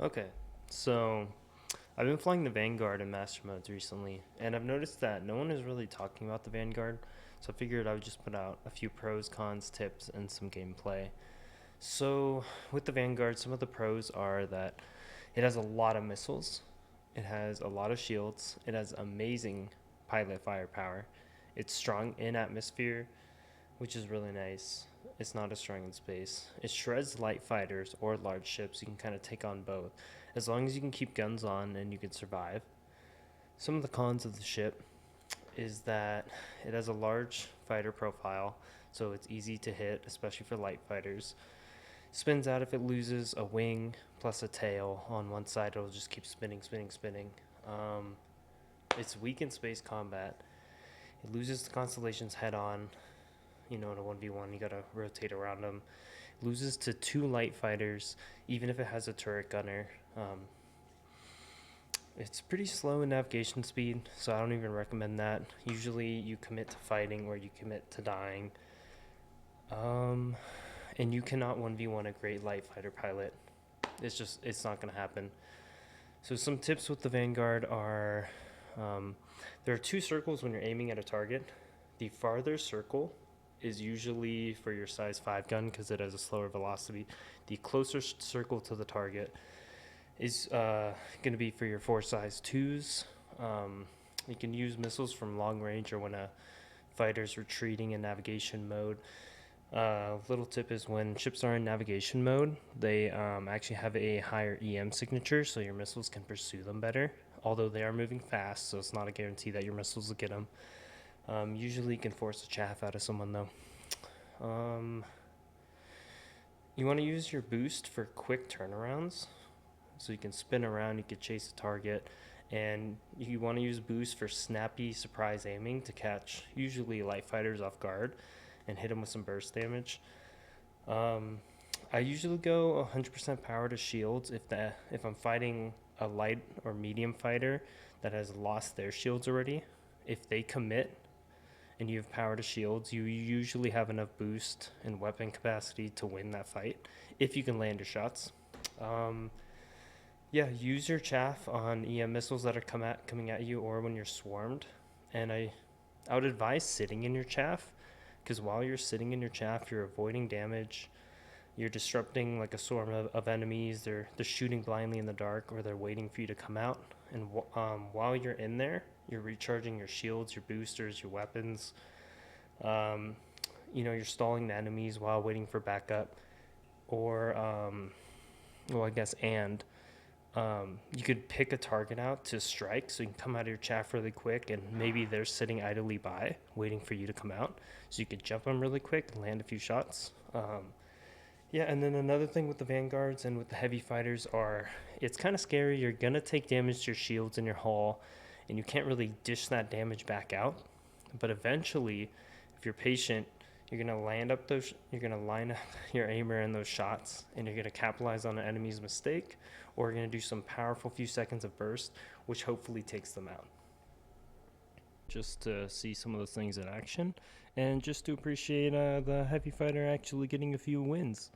Okay, so I've been flying the Vanguard in master modes recently, and I've noticed that no one is really talking about the Vanguard, so I figured I would just put out a few pros, cons, tips, and some gameplay. So, with the Vanguard, some of the pros are that it has a lot of missiles, it has a lot of shields, it has amazing pilot firepower, it's strong in atmosphere, which is really nice. It's not as strong in space. It shreds light fighters or large ships. You can kind of take on both, as long as you can keep guns on and you can survive. Some of the cons of the ship is that it has a large fighter profile, so it's easy to hit, especially for light fighters. Spins out if it loses a wing plus a tail on one side. It'll just keep spinning, spinning, spinning. Um, it's weak in space combat. It loses the constellations head on. In a 1v1, you gotta rotate around them. Loses to two light fighters, even if it has a turret gunner. It's pretty slow in navigation speed, so I don't even recommend that. Usually, you commit to fighting or you commit to dying. Um, and you cannot 1v1 a great light fighter pilot. It's not gonna happen. So, some tips with the Vanguard are there are two circles when you're aiming at a target. The farther circle is usually for your size 5 gun because it has a slower velocity. The closer circle to the target is going to be for your 4 size 2s. You can use missiles from long range or when a fighter's retreating in navigation mode. Little tip is when ships are in navigation mode, they actually have a higher EM signature, so your missiles can pursue them better. Although they are moving fast, so it's not a guarantee that your missiles will get them. Usually, you can force a chaff out of someone though. Um, you want to use your boost for quick turnarounds, so you can spin around, you can chase a target, and you want to use boost for snappy surprise aiming to catch usually light fighters off guard and hit them with some burst damage. Um, I usually go 100% power to shields if I'm fighting a light or medium fighter that has lost their shields already. If they commit and you have power to shields, you usually have enough boost and weapon capacity to win that fight if you can land your shots. Um, yeah, use your chaff on EM missiles that are coming at you or when you're swarmed. And I would advise sitting in your chaff because while you're sitting in your chaff, you're avoiding damage. You're disrupting like a swarm of enemies. They're shooting blindly in the dark or they're waiting for you to come out. And while you're in there, you're recharging your shields, your boosters, your weapons. Um, you're stalling the enemies while waiting for backup. Or, well, I guess, and you could pick a target out to strike so you can come out of your chaff really quick and maybe they're sitting idly by waiting for you to come out. So you could jump them really quick and land a few shots. Yeah, and then another thing with the Vanguards and with the heavy fighters are it's kind of scary. You're going to take damage to your shields and your hull, and you can't really dish that damage back out. But eventually, if you're patient, you're going to line up your aimer in those shots, and you're going to capitalize on the enemy's mistake, or you're going to do some powerful few seconds of burst, which hopefully takes them out. Just to see some of those things in action, and just to appreciate the heavy fighter actually getting a few wins.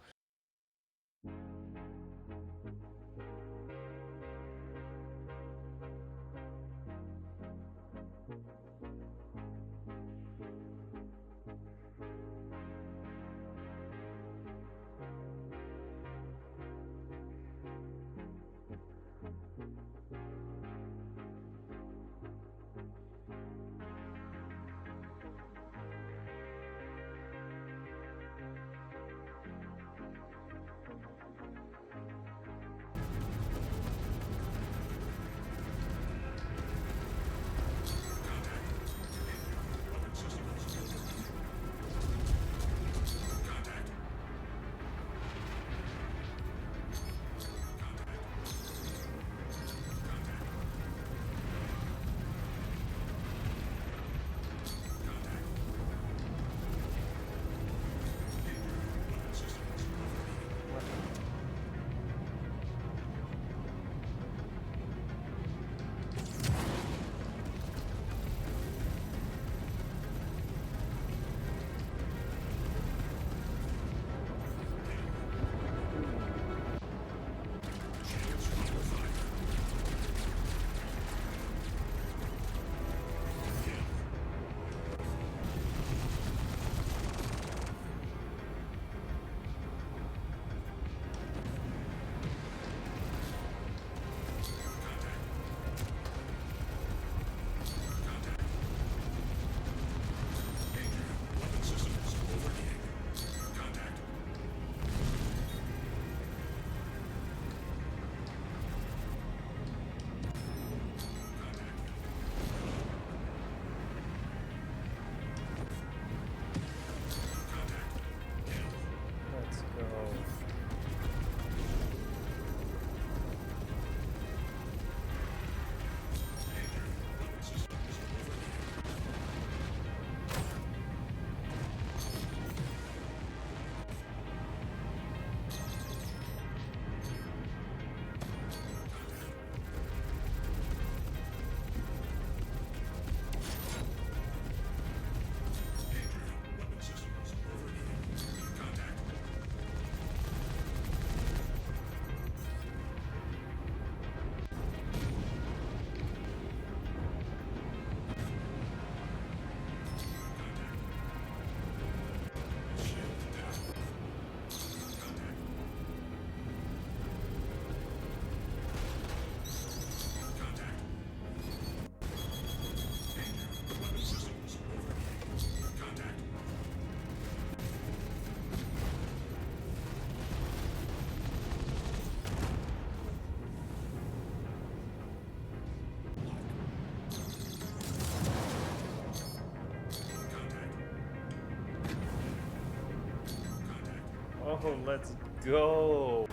let's go.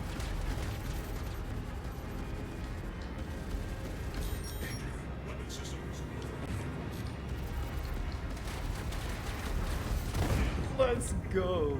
Let's go.